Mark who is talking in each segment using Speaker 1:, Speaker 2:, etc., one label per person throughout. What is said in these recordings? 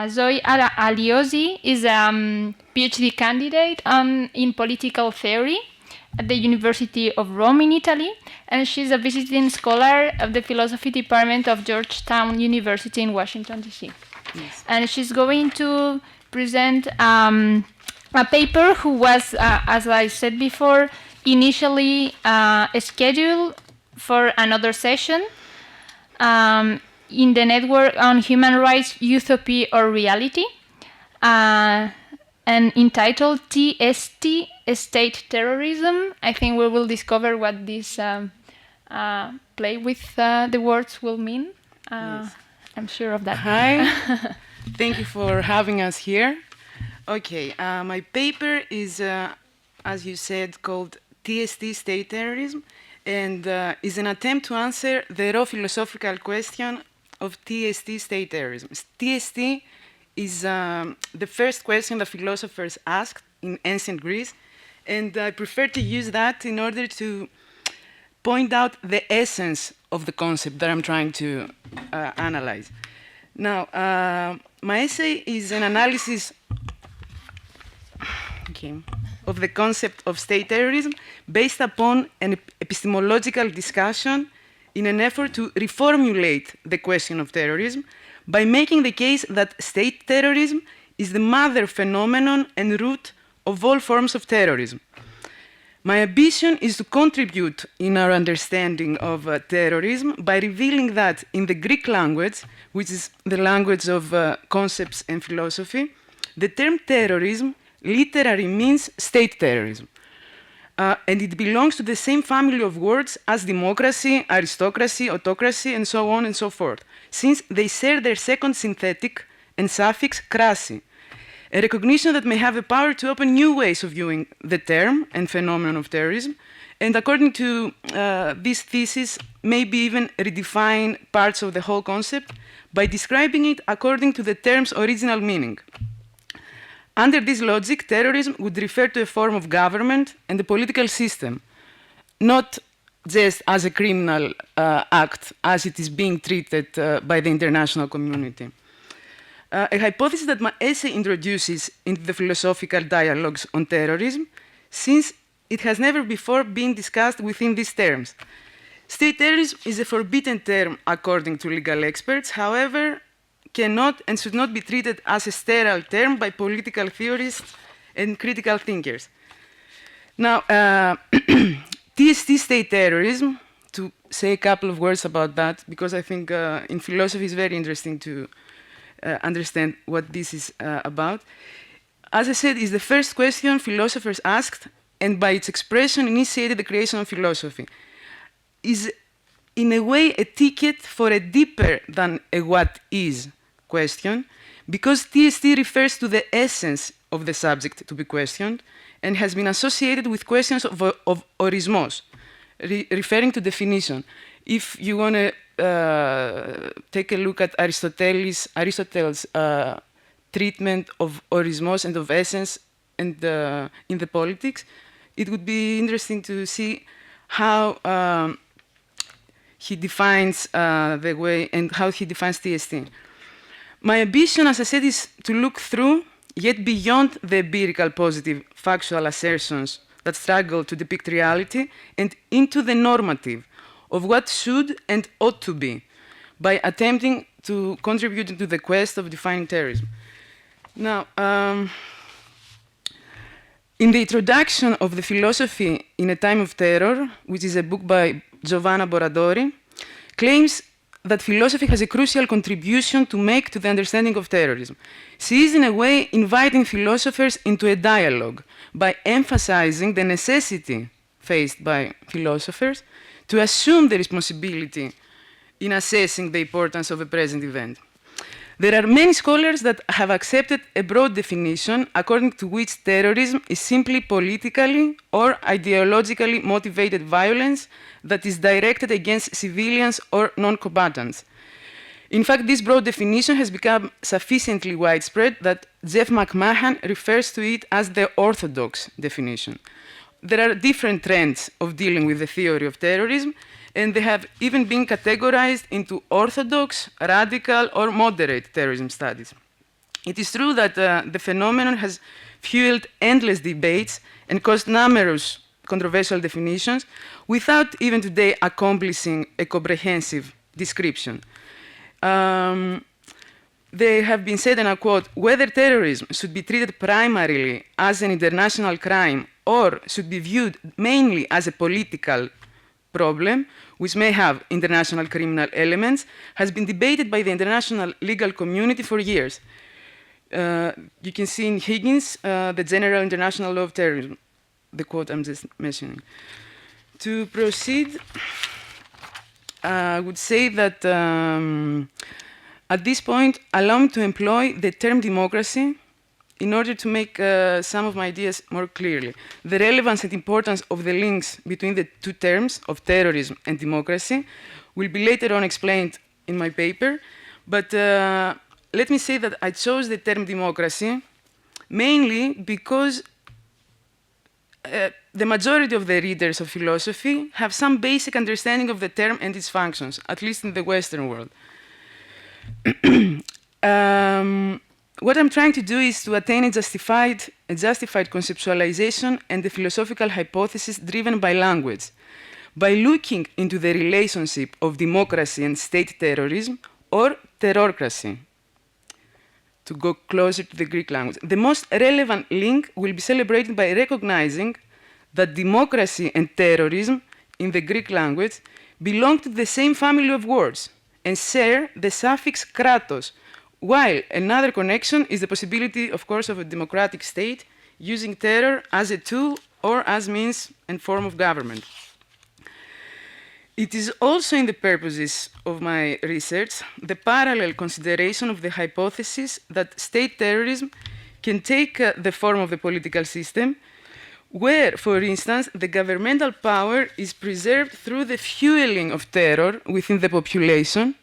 Speaker 1: Zoe Aliozi is a PhD candidate in political theory at the University of Rome in Italy, and she's a visiting scholar of the philosophy department of Georgetown University in Washington, D.C. Yes. And she's going to present a paper who was, as I said before, initially scheduled for another session in the network on human rights, utopia or reality, and entitled TST, State Terrorism. I think we will discover what this play with the words will mean. Yes. I'm sure of that.
Speaker 2: Hi, thank you for having us here. Okay, my paper is, as you said, called TST, State Terrorism, and is an attempt to answer the raw philosophical question of TST, state terrorism. TST is the first question that philosophers asked in ancient Greece, and I prefer to use that in order to point out the essence of the concept that I'm trying to analyze. Now, my essay is an analysis of the concept of state terrorism based upon an epistemological discussion in an effort to reformulate the question of terrorism by making the case that state terrorism is the mother phenomenon and root of all forms of terrorism. My ambition is to contribute in our understanding of terrorism by revealing that in the Greek language, which is the language of concepts and philosophy, the term terrorism literally means state terrorism. And it belongs to the same family of words as democracy, aristocracy, autocracy, and so on and so forth, since they share their second synthetic and suffix krasi, a recognition that may have the power to open new ways of viewing the term and phenomenon of terrorism, and according to this thesis, maybe even redefine parts of the whole concept by describing it according to the term's original meaning. Under this logic, terrorism would refer to a form of government and the political system, not just as a criminal act as it is being treated by the international community. A hypothesis that my essay introduces into the philosophical dialogues on terrorism, since it has never before been discussed within these terms. State terrorism is a forbidden term according to legal experts, however, cannot and should not be treated as a sterile term by political theorists and critical thinkers. Now, TST state terrorism, to say a couple of words about that, because I think in philosophy it's very interesting to understand what this is about. As I said, is the first question philosophers asked, and by its expression initiated the creation of philosophy. Is in a way a ticket for a deeper than a what is question, because TST refers to the essence of the subject to be questioned and has been associated with questions of orismos, referring to definition. If you want to take a look at Aristotle's treatment of orismos and of essence and in the politics, it would be interesting to see how he defines the way and how he defines TST. My ambition, as I said, is to look through, yet beyond the empirical positive factual assertions that struggle to depict reality, and into the normative of what should and ought to be, by attempting to contribute to the quest of defining terrorism. Now, in the introduction of the philosophy in a time of terror, which is a book by Giovanna Boradori, claims that philosophy has a crucial contribution to make to the understanding of terrorism. She is, in a way, inviting philosophers into a dialogue by emphasizing the necessity faced by philosophers to assume the responsibility in assessing the importance of a present event. There are many scholars that have accepted a broad definition according to which terrorism is simply politically or ideologically motivated violence that is directed against civilians or non-combatants. In fact, this broad definition has become sufficiently widespread that Jeff McMahon refers to it as the orthodox definition. There are different trends of dealing with the theory of terrorism, and they have even been categorized into orthodox, radical, or moderate terrorism studies. It is true that the phenomenon has fueled endless debates and caused numerous controversial definitions without even today accomplishing a comprehensive description. They have been said, and I quote, whether terrorism should be treated primarily as an international crime or should be viewed mainly as a political problem, which may have international criminal elements, has been debated by the international legal community for years. You can see in Higgins, the General International Law of Terrorism, the quote I'm just mentioning. To proceed, I would say that at this point, allow me to employ the term democracy in order to make some of my ideas more clearly. The relevance and importance of the links between the two terms of terrorism and democracy will be later on explained in my paper, but let me say that I chose the term democracy mainly because the majority of the readers of philosophy have some basic understanding of the term and its functions, at least in the Western world. What I'm trying to do is to attain a justified conceptualization and a philosophical hypothesis driven by language, by looking into the relationship of democracy and state terrorism, or terrorcracy, to go closer to the Greek language. The most relevant link will be celebrated by recognizing that democracy and terrorism in the Greek language belong to the same family of words and share the suffix kratos, while another connection is the possibility, of course, of a democratic state using terror as a tool or as means and form of government. It is also in the purposes of my research the parallel consideration of the hypothesis that state terrorism can take the form of the political system, where, for instance, the governmental power is preserved through the fueling of terror within the population,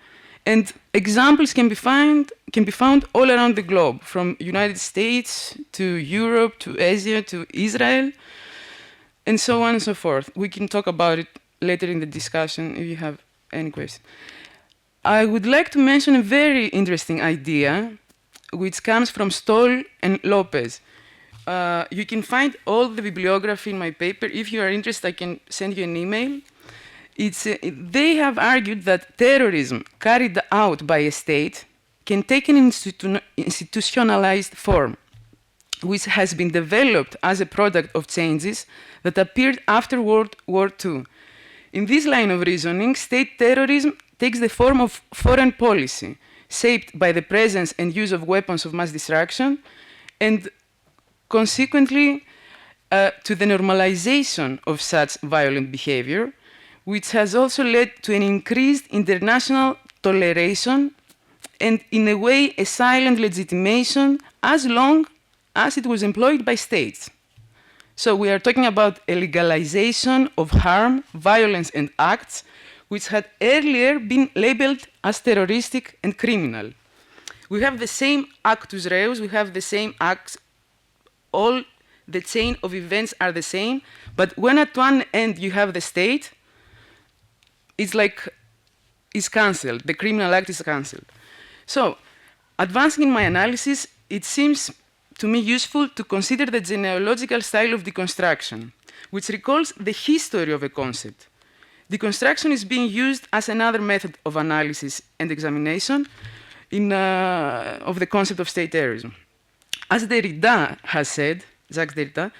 Speaker 2: and examples can be found all around the globe, from United States to Europe to Asia to Israel, and so on and so forth. We can talk about it later in the discussion if you have any questions. I would like to mention a very interesting idea which comes from Stoll and Lopez. You can find all the bibliography in my paper. If you are interested, I can send you an email. They have argued that terrorism carried out by a state can take an institutionalized form, which has been developed as a product of changes that appeared after World War II. In this line of reasoning, state terrorism takes the form of foreign policy, shaped by the presence and use of weapons of mass destruction, and consequently to the normalization of such violent behavior, which has also led to an increased international toleration and, in a way, a silent legitimation as long as it was employed by states. So we are talking about a legalization of harm, violence, and acts which had earlier been labeled as terroristic and criminal. We have the same actus reus, we have the same acts, all the chain of events are the same, but when at one end you have the state, it's like it's cancelled, the criminal act is cancelled. So, advancing in my analysis, it seems to me useful to consider the genealogical style of deconstruction, which recalls the history of a concept. Deconstruction is being used as another method of analysis and examination of the concept of state terrorism. As Derrida has said, Jacques Derrida,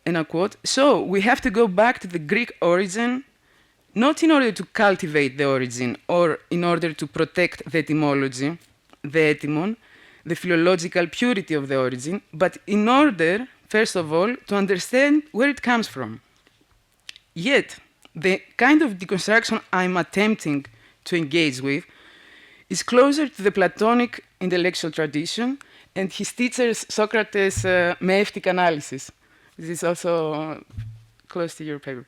Speaker 2: and I quote, so we have to go back to the Greek origin, not in order to cultivate the origin or in order to protect the etymology, the etymon, the philological purity of the origin, but in order, first of all, to understand where it comes from. Yet, the kind of deconstruction I'm attempting to engage with is closer to the Platonic intellectual tradition and his teacher's Socrates' meiftic analysis. This is also close to your paper.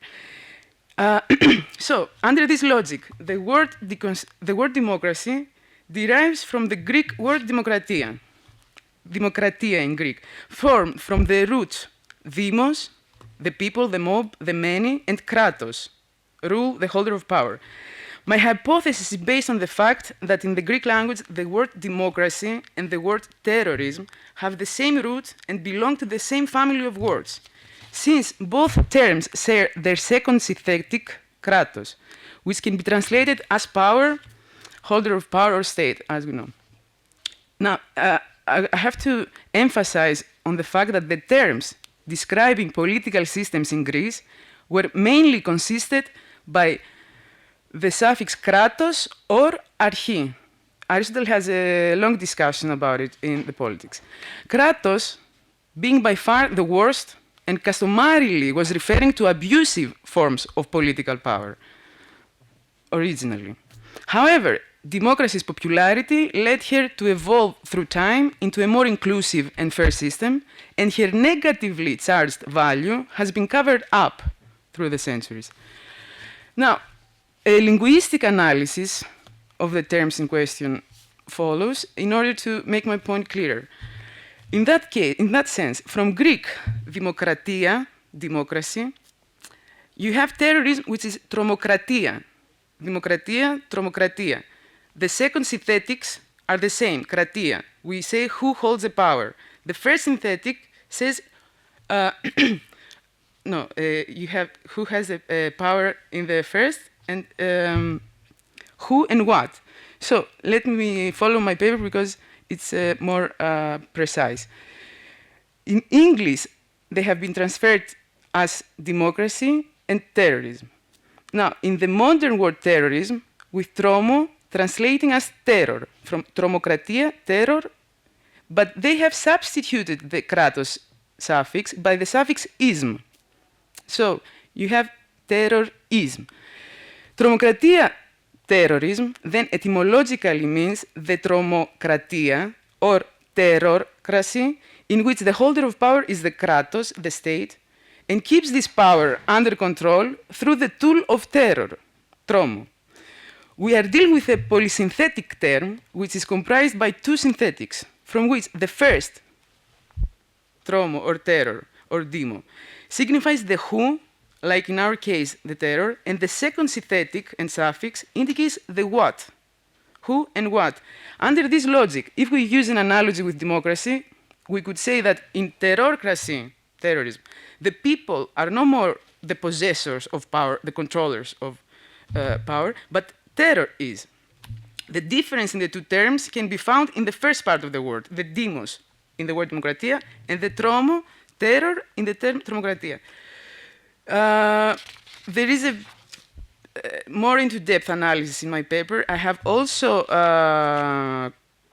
Speaker 2: So, under this logic, the word democracy derives from the Greek word demokratia, demokratia in Greek, formed from the roots demos, the people, the mob, the many, and kratos, rule, the holder of power. My hypothesis is based on the fact that in the Greek language, the word democracy and the word terrorism have the same root and belong to the same family of words, since both terms share their second synthetic, kratos, which can be translated as power, holder of power, or state, as we know. Now, I have to emphasize on the fact that the terms describing political systems in Greece were mainly consisted by the suffix kratos or archi. Aristotle has a long discussion about it in the Politics. Kratos, being by far the worst, and customarily was referring to abusive forms of political power originally. However, democracy's popularity led her to evolve through time into a more inclusive and fair system, and her negatively charged value has been covered up through the centuries. Now, a linguistic analysis of the terms in question follows in order to make my point clearer. In that case, in that sense, from Greek demokratia, democracy, you have terrorism, which is tromokratia. Demokratia, tromokratia. The second synthetics are the same, kratia. We say who holds the power. The first synthetic says, you have who has the power in the first, and who and what. So let me follow my paper because it's more precise. In English, they have been transferred as democracy and terrorism. Now, in the modern word terrorism, with tromo translating as terror, from tromokratia, terror, but they have substituted the kratos suffix by the suffix ism. So you have terrorism. Tromokratia terrorism then etymologically means the tromokratia or terrorcracy, in which the holder of power is the kratos, the state, and keeps this power under control through the tool of terror, tromo. We are dealing with a polysynthetic term, which is comprised by two synthetics, from which the first, tromo or terror or demo, signifies the who, like in our case, the terror, and the second synthetic and suffix indicates the what, who and what. Under this logic, if we use an analogy with democracy, we could say that in terrorcracy, terrorism, the people are no more the possessors of power, the controllers of power, but terror is. The difference in the two terms can be found in the first part of the word, the demos in the word demokratia, and the tromo, terror, in the term tromokratia. There is a more into-depth analysis in my paper. I have also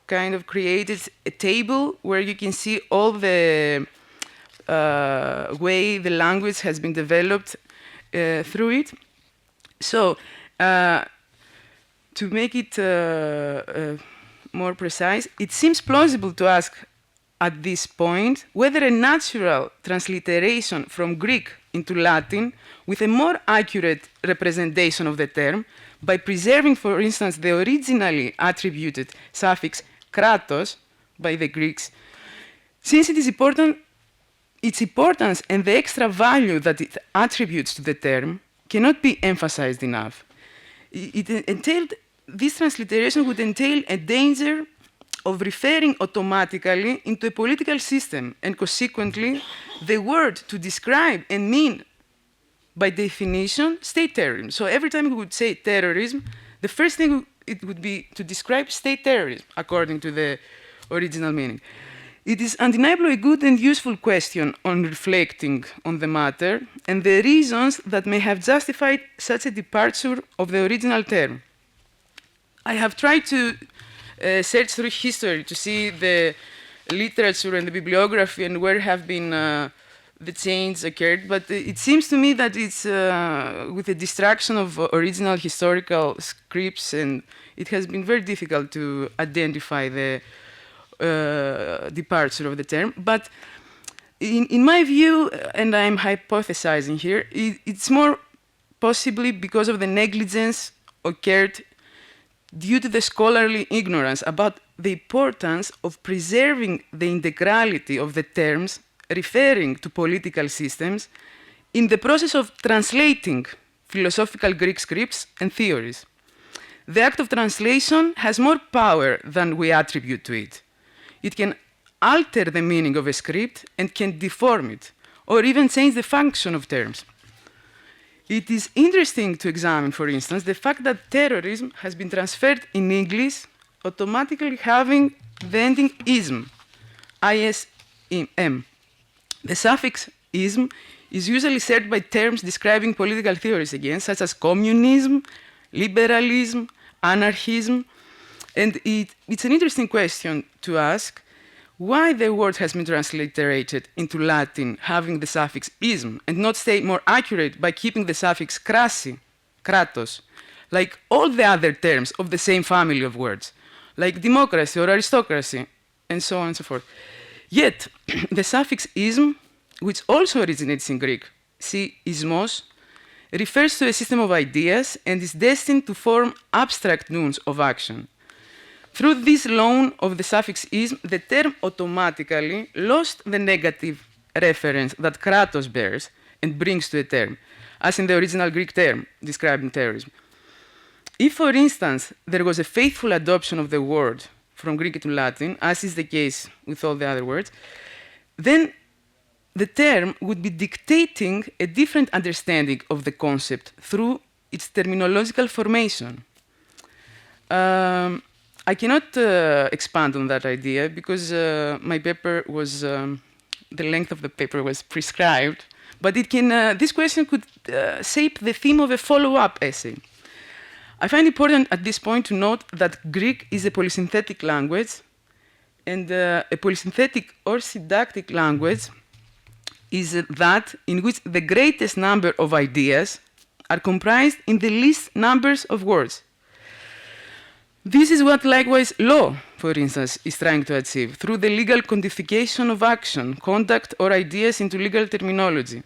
Speaker 2: kind of created a table where you can see all the way the language has been developed through it. So, to make it more precise, it seems plausible to ask at this point whether a natural transliteration from Greek into Latin with a more accurate representation of the term by preserving, for instance, the originally attributed suffix kratos by the Greeks, since it is important, its importance and the extra value that it attributes to the term cannot be emphasized enough. This transliteration would entail a danger of referring automatically into a political system, and consequently, the word to describe and mean, by definition, state terrorism. So every time we would say terrorism, the first thing it would be to describe state terrorism, according to the original meaning. It is undeniably a good and useful question on reflecting on the matter and the reasons that may have justified such a departure of the original term. I have tried to search through history to see the literature and the bibliography and where have been the change occurred, but it seems to me that it's with the distraction of original historical scripts, and it has been very difficult to identify the departure of the term. But in my view, and I'm hypothesizing here, it's more possibly because of the negligence occurred due to the scholarly ignorance about the importance of preserving the integrality of the terms referring to political systems in the process of translating philosophical Greek scripts and theories. The act of translation has more power than we attribute to it. It can alter the meaning of a script and can deform it, or even change the function of terms. It is interesting to examine, for instance, the fact that terrorism has been transferred in English, automatically having the ending ism, I-S-M. The suffix ism is usually said by terms describing political theories again, such as communism, liberalism, anarchism. And it's an interesting question to ask why the word has been transliterated into Latin having the suffix ism and not stay more accurate by keeping the suffix crasi, kratos, like all the other terms of the same family of words, like democracy or aristocracy, and so on and so forth. Yet, the suffix ism, which also originates in Greek, see ismos, refers to a system of ideas and is destined to form abstract nouns of action. Through this loan of the suffix ism, the term automatically lost the negative reference that kratos bears and brings to a term, as in the original Greek term describing terrorism. If, for instance, there was a faithful adoption of the word from Greek to Latin, as is the case with all the other words, then the term would be dictating a different understanding of the concept through its terminological formation. I cannot expand on that idea because my paper was, the length of the paper was prescribed, but it can, this question could shape the theme of a follow-up essay. I find important at this point to note that Greek is a polysynthetic language, and a polysynthetic or syntactic language is that in which the greatest number of ideas are comprised in the least numbers of words. This is what likewise law, for instance, is trying to achieve through the legal codification of action, conduct, or ideas into legal terminology.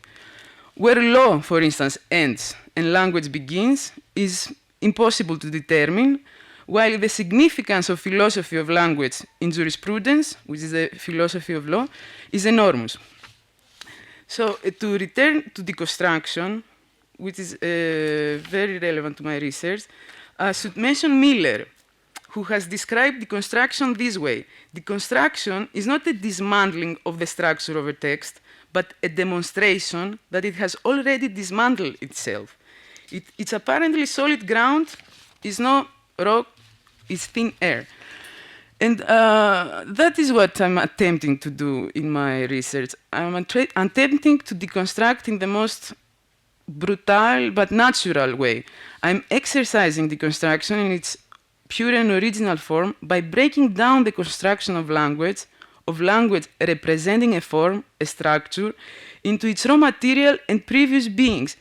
Speaker 2: Where law, for instance, ends and language begins is impossible to determine, while the significance of philosophy of language in jurisprudence, which is the philosophy of law, is enormous. So to return to deconstruction, which is very relevant to my research, I should mention Miller, who has described deconstruction this way. Deconstruction is not a dismantling of the structure of a text, but a demonstration that it has already dismantled itself. Its apparently solid ground is no rock, it's thin air. And that is what I'm attempting to do in my research. I'm attempting to deconstruct in the most brutal but natural way. I'm exercising deconstruction in its pure and original form by breaking down the construction of language representing a form, a structure, into its raw material and previous beings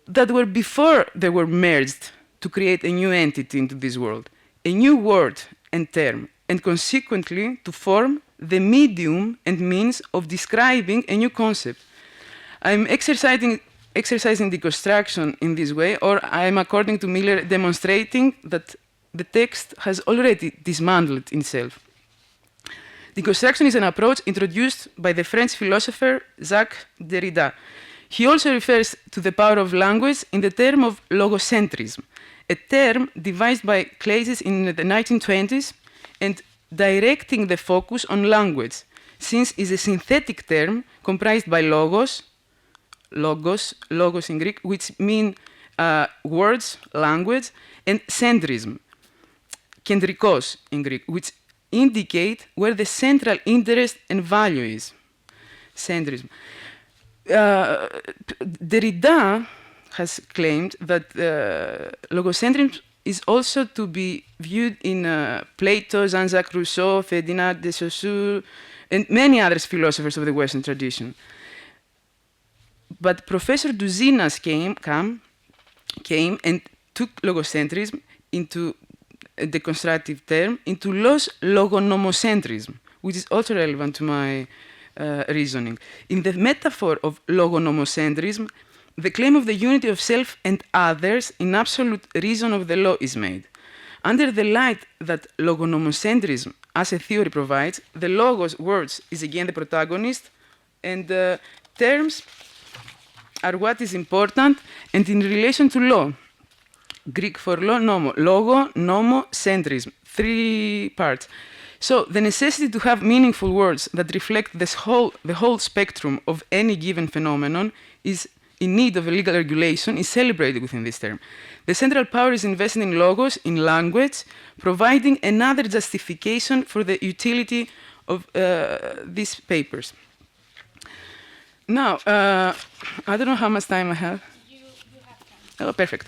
Speaker 2: that were before they were merged to create a new entity into this world, a new word and term, and consequently to form the medium and means of describing a new concept. I'm exercising deconstruction in this way, or I'm, according to Miller, demonstrating that the text has already dismantled itself. Deconstruction is an approach introduced by the French philosopher Jacques Derrida. He also refers to the power of language in the term of logocentrism, a term devised by Claeys in the 1920s and directing the focus on language, since it's a synthetic term comprised by logos in Greek, which mean words, language, and centrism, kendrikos in Greek, which indicate where the central interest and value is, centrism. Derrida has claimed that logocentrism is also to be viewed in Plato, Jean-Jacques Rousseau, Ferdinand de Saussure, and many other philosophers of the Western tradition. But Professor Douzinas came and took logocentrism into a deconstructive term into logonomocentrism, which is also relevant to my reasoning. In the metaphor of logonomocentrism, the claim of the unity of self and others in absolute reason of the law is made. Under the light that logonomocentrism as a theory provides, the logos, words, is again the protagonist, and terms are what is important, and in relation to law. Greek for law, nomo, logo, nomo, centrism, 3 parts. So the necessity to have meaningful words that reflect the whole spectrum of any given phenomenon is in need of a legal regulation is celebrated within this term. The central power is invested in logos, in language, providing another justification for the utility of these papers. Now, I don't know how much time I have. You have time. Oh, perfect.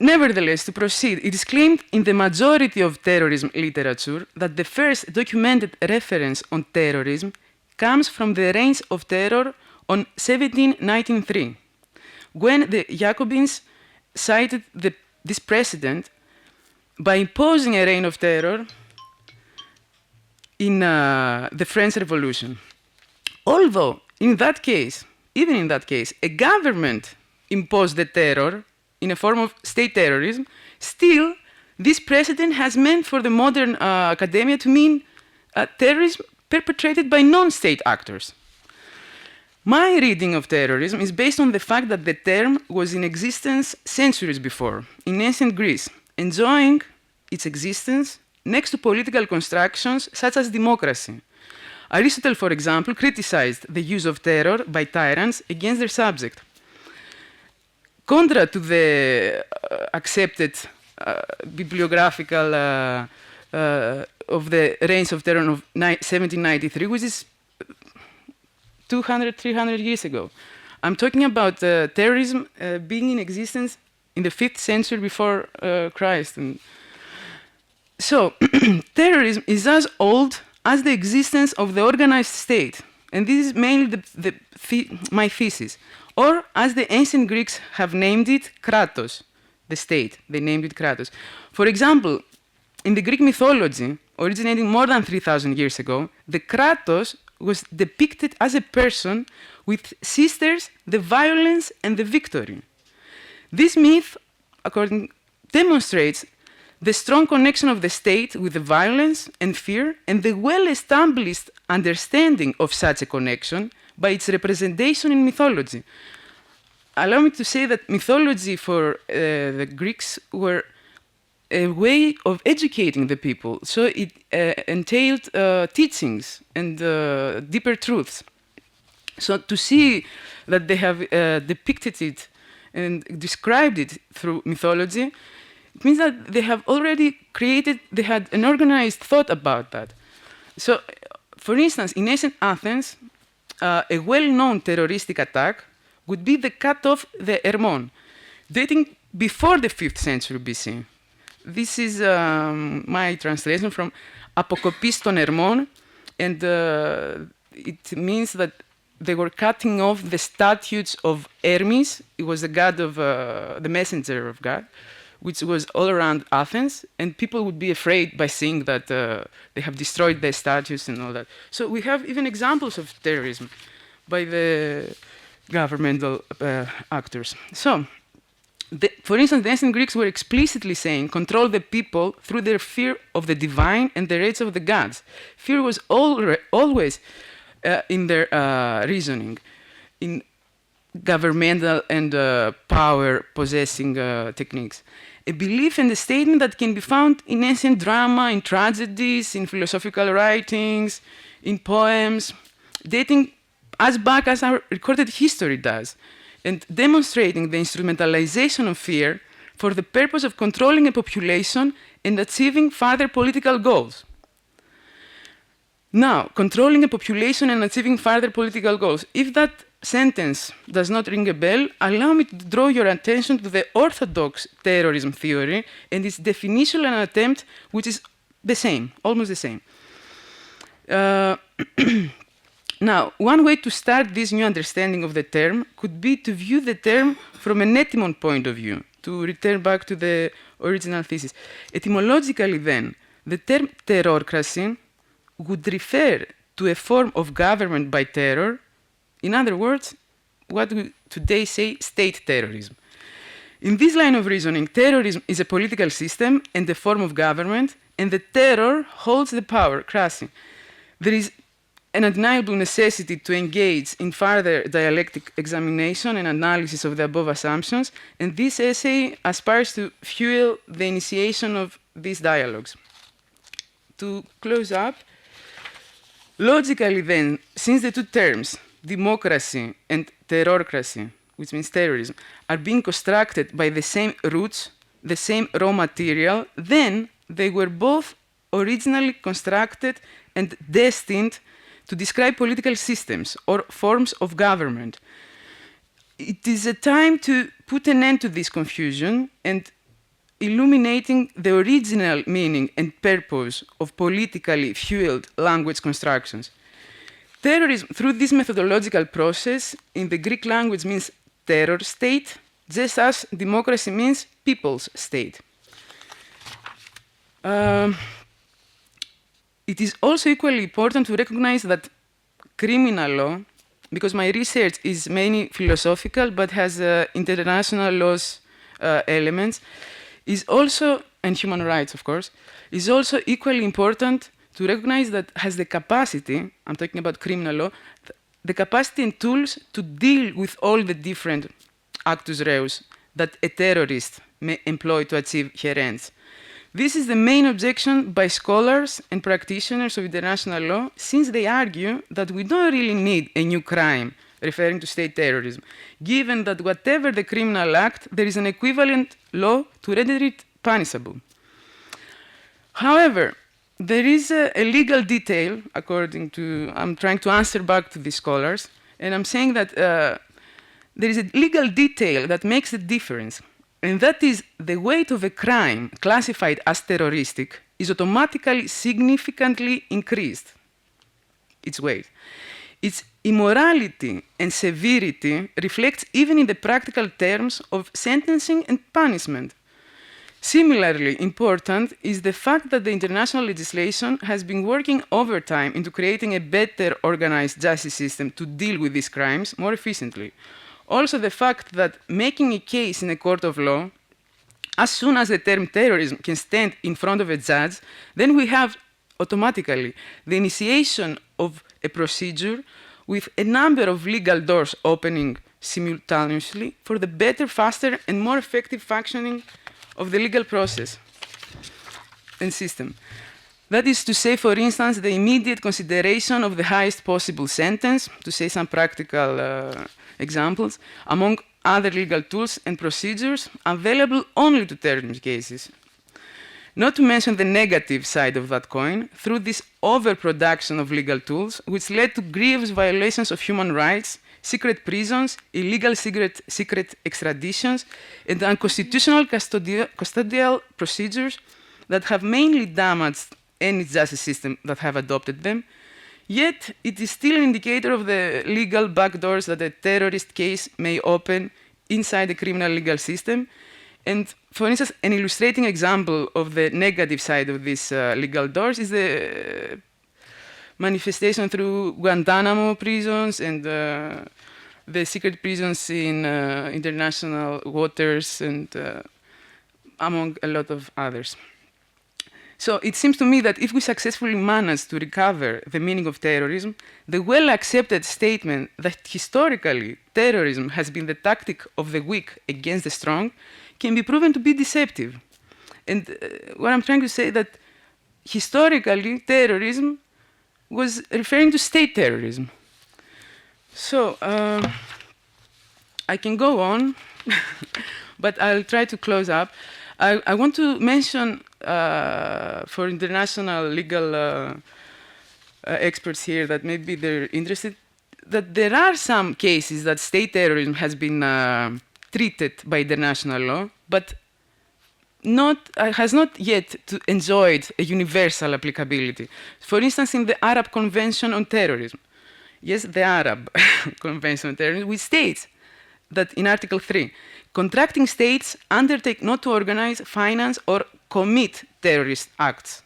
Speaker 2: Nevertheless, to proceed, it is claimed in the majority of terrorism literature that the first documented reference on terrorism comes from the reigns of terror on 1793, when the Jacobins cited this precedent by imposing a reign of terror in the French Revolution. Although, in that case, even in that case, a government imposed the terror in a form of state terrorism, still, this precedent has meant for the modern academia to mean terrorism perpetrated by non-state actors. My reading of terrorism is based on the fact that the term was in existence centuries before, in ancient Greece, enjoying its existence next to political constructions such as democracy. Aristotle, for example, criticized the use of terror by tyrants against their subject. Contra to the accepted bibliographical of the reigns of terror of 1793, which is 200, 300 years ago. I'm talking about terrorism being in existence in the 5th century before Christ. And so, terrorism is as old as the existence of the organized state. And this is mainly my thesis. Or, as the ancient Greeks have named it, kratos, the state. They named it kratos. For example, in the Greek mythology, originating more than 3,000 years ago, the kratos was depicted as a person with sisters, the violence, and the victory. This myth, demonstrates the strong connection of the state with the violence and fear, and the well-established understanding of such a connection by its representation in mythology. Allow me to say that mythology for the Greeks were a way of educating the people, so it entailed teachings and deeper truths. So to see that they have depicted it and described it through mythology, it means that they have already they had an organized thought about that. So, for instance, in ancient Athens, a well-known terroristic attack would be the cut of the Hermon, dating before the 5th century BC. This is my translation from Αποκοπής των Ερμών, and it means that they were cutting off the statues of Hermes. It was the god of the messenger of God, which was all around Athens, and people would be afraid by seeing that they have destroyed their statues and all that. So we have even examples of terrorism by the governmental actors. So, for instance, the ancient Greeks were explicitly saying, control the people through their fear of the divine and the rage of the gods. Fear was always in their reasoning, in governmental and power-possessing techniques. A belief and a statement that can be found in ancient drama, in tragedies, in philosophical writings, in poems, dating as back as our recorded history does, and demonstrating the instrumentalization of fear for the purpose of controlling a population and achieving further political goals. Now, controlling a population and achieving further political goals. If that sentence does not ring a bell, allow me to draw your attention to the orthodox terrorism theory and its definition and attempt, which is the same, almost the same. Uh, Now, one way to start this new understanding of the term could be to view the term from an etymon point of view, to return back to the original thesis. Etymologically, then, the term terrorcracy would refer to a form of government by terror. In other words, what we today say state terrorism. In this line of reasoning, terrorism is a political system and a form of government, and the terror holds the power, crazy. There is an undeniable necessity to engage in further dialectic examination and analysis of the above assumptions, and this essay aspires to fuel the initiation of these dialogues. To close up, logically then, since the two terms, democracy and terrorcracy, which means terrorism, are being constructed by the same roots, the same raw material, then they were both originally constructed and destined to describe political systems or forms of government. It is a time to put an end to this confusion and illuminating the original meaning and purpose of politically fueled language constructions. Terrorism, through this methodological process, in the Greek language means terror state, just as democracy means people's state. It is also equally important to recognize that criminal law, because my research is mainly philosophical but has international laws elements, is also, and human rights of course, is also equally important to recognize that has the capacity, I'm talking about criminal law, the capacity and tools to deal with all the different actus reus that a terrorist may employ to achieve her ends. This is the main objection by scholars and practitioners of international law, since they argue that we don't really need a new crime referring to state terrorism, given that whatever the criminal act, there is an equivalent law to render it punishable. However, there is a legal detail, according to, I'm trying to answer back to the scholars, and I'm saying that there is a legal detail that makes a difference. And that is the weight of a crime classified as terroristic is automatically significantly increased, its weight. Its immorality and severity reflects even in the practical terms of sentencing and punishment. Similarly important is the fact that the international legislation has been working overtime into creating a better organized justice system to deal with these crimes more efficiently. Also, the fact that making a case in a court of law, as soon as the term terrorism can stand in front of a judge, then we have automatically the initiation of a procedure with a number of legal doors opening simultaneously for the better, faster, and more effective functioning of the legal process and system. That is to say, for instance, the immediate consideration of the highest possible sentence, to say some practical examples, among other legal tools and procedures available only to terrorism cases. Not to mention the negative side of that coin, through this overproduction of legal tools, which led to grievous violations of human rights, secret prisons, illegal secret extraditions, and unconstitutional custodial procedures that have mainly damaged any justice system that have adopted them. Yet, it is still an indicator of the legal backdoors that a terrorist case may open inside the criminal legal system. And for instance, an illustrating example of the negative side of these legal doors is the manifestation through Guantanamo prisons and the secret prisons in international waters and among a lot of others. So it seems to me that if we successfully manage to recover the meaning of terrorism, the well-accepted statement that historically terrorism has been the tactic of the weak against the strong can be proven to be deceptive. And what I'm trying to say is that historically terrorism was referring to state terrorism. So I can go on, but I'll try to close up. I want to mention for international legal experts here that maybe they're interested, that there are some cases that state terrorism has been treated by international law, but has not yet enjoyed a universal applicability. For instance, in the Arab Convention on Terrorism, yes, the Arab Convention on Terrorism, which states that in Article 3, contracting states undertake not to organize, finance, or commit terrorist acts,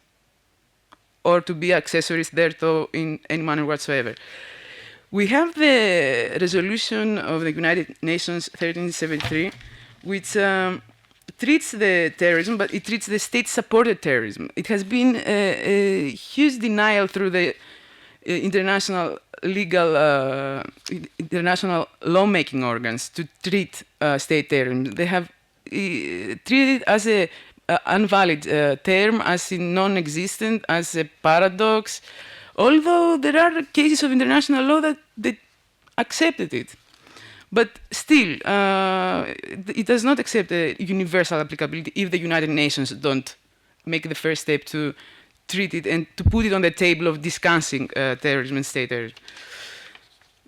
Speaker 2: or to be accessories thereto in any manner whatsoever. We have the resolution of the United Nations 1373, which treats the terrorism, but it treats the state-supported terrorism. It has been a huge denial through the international international lawmaking organs to treat state terrorism. They have treated it as a invalid term, as in non-existent, as a paradox, although there are cases of international law that accepted it. But still, it does not accept a universal applicability if the United Nations don't make the first step to treat it and to put it on the table of discussing terrorism and state terrorism.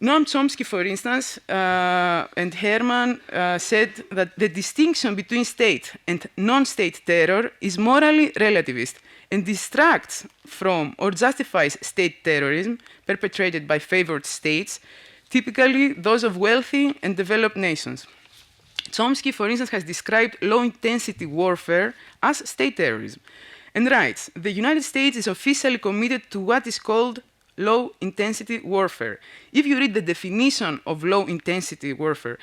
Speaker 2: Noam Chomsky, for instance, and Herman said that the distinction between state and non-state terror is morally relativist and distracts from or justifies state terrorism perpetrated by favored states, typically those of wealthy and developed nations. Chomsky, for instance, has described low-intensity warfare as state terrorism and writes, the United States is officially committed to what is called low-intensity warfare. If you read the definition of low-intensity warfare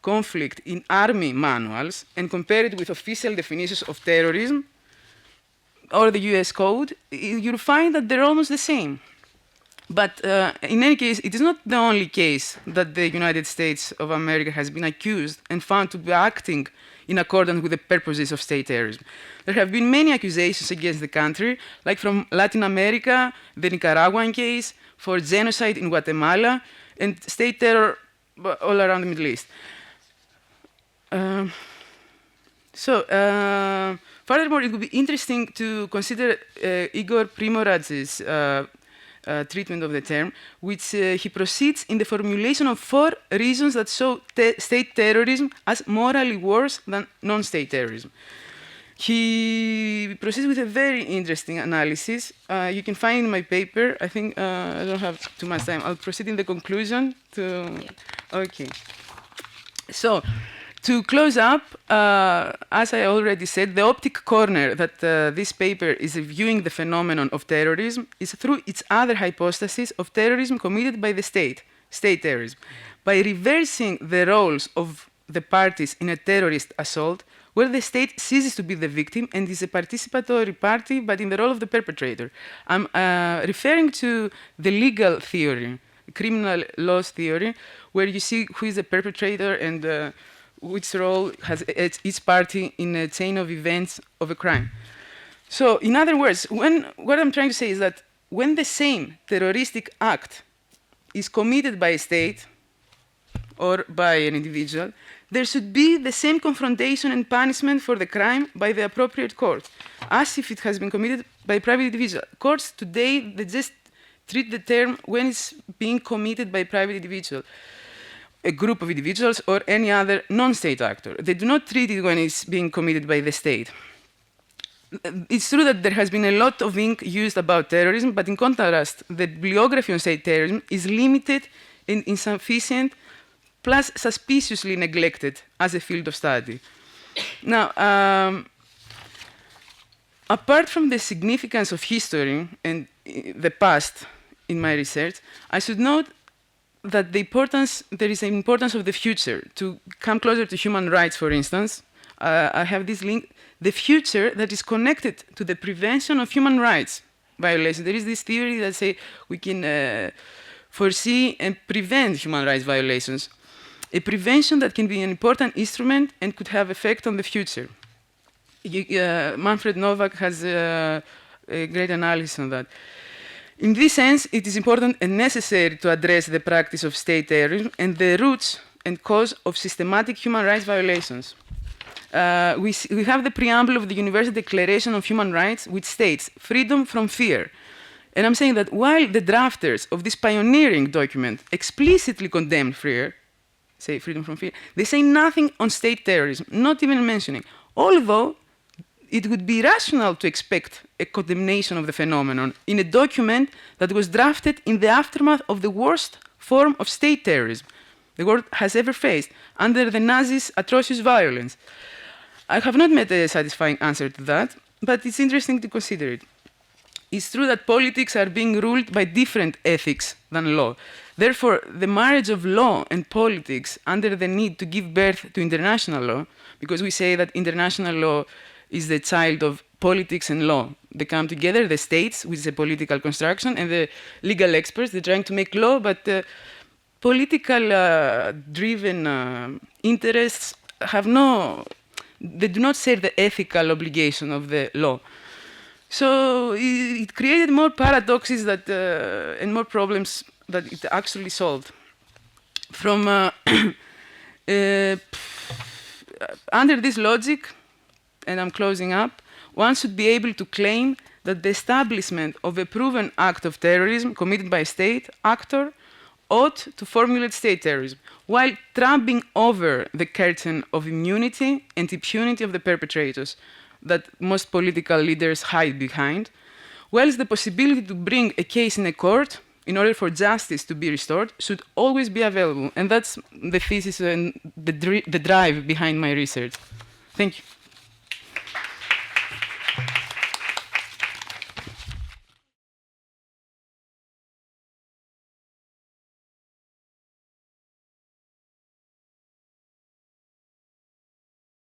Speaker 2: conflict in army manuals and compare it with official definitions of terrorism or the US Code, you'll find that they're almost the same. But in any case, it is not the only case that the United States of America has been accused and found to be acting in accordance with the purposes of state terrorism. There have been many accusations against the country, like from Latin America, the Nicaraguan case, for genocide in Guatemala, and state terror all around the Middle East. Furthermore, it would be interesting to consider Igor Primoradze's treatment of the term, which he proceeds in the formulation of 4 reasons that show state terrorism as morally worse than non-state terrorism. He proceeds with a very interesting analysis. You can find in my paper. I think I don't have too much time. I'll proceed in the conclusion to... Okay. So, to close up, as I already said, the optic corner that this paper is reviewing the phenomenon of terrorism is through its other hypostasis of terrorism committed by the state terrorism. By reversing the roles of the parties in a terrorist assault, where the state ceases to be the victim and is a participatory party, but in the role of the perpetrator. I'm referring to the legal theory, criminal laws theory, where you see who is the perpetrator and which role has each party in a chain of events of a crime. So, in other words, what I'm trying to say is that when the same terroristic act is committed by a state or by an individual, there should be the same confrontation and punishment for the crime by the appropriate court, as if it has been committed by a private individual. Courts today, they just treat the term when it's being committed by a private individual, a group of individuals, or any other non-state actor. They do not treat it when it's being committed by the state. It's true that there has been a lot of ink used about terrorism, but in contrast, the bibliography on state terrorism is limited and insufficient, plus suspiciously neglected as a field of study. Now, apart from the significance of history and the past in my research, I should note that there is an importance of the future. To come closer to human rights, for instance, I have this link, the future that is connected to the prevention of human rights violations. There is this theory that says we can foresee and prevent human rights violations, a prevention that can be an important instrument and could have effect on the future. Manfred Novak has a great analysis on that. In this sense, it is important and necessary to address the practice of state terrorism and the roots and cause of systematic human rights violations. We have the preamble of the Universal Declaration of Human Rights, which states freedom from fear. And I'm saying that while the drafters of this pioneering document explicitly condemn fear, say freedom from fear, they say nothing on state terrorism, not even mentioning, although it would be rational to expect a condemnation of the phenomenon in a document that was drafted in the aftermath of the worst form of state terrorism the world has ever faced, under the Nazis' atrocious violence. I have not met a satisfying answer to that, but it's interesting to consider it. It's true that politics are being ruled by different ethics than law. Therefore, the marriage of law and politics under the need to give birth to international law, because we say that international law is the child of politics and law. They come together, the states, which is a political construction, and the legal experts, they're trying to make law, but political driven interests have they do not share the ethical obligation of the law. So it created more paradoxes that, and more problems that it actually solved. From under this logic, and I'm closing up, one should be able to claim that the establishment of a proven act of terrorism committed by a state actor ought to formulate state terrorism, while trampling over the curtain of immunity and impunity of the perpetrators that most political leaders hide behind, whilst the possibility to bring a case in a court in order for justice to be restored should always be available. And that's the thesis and the drive behind my research. Thank you.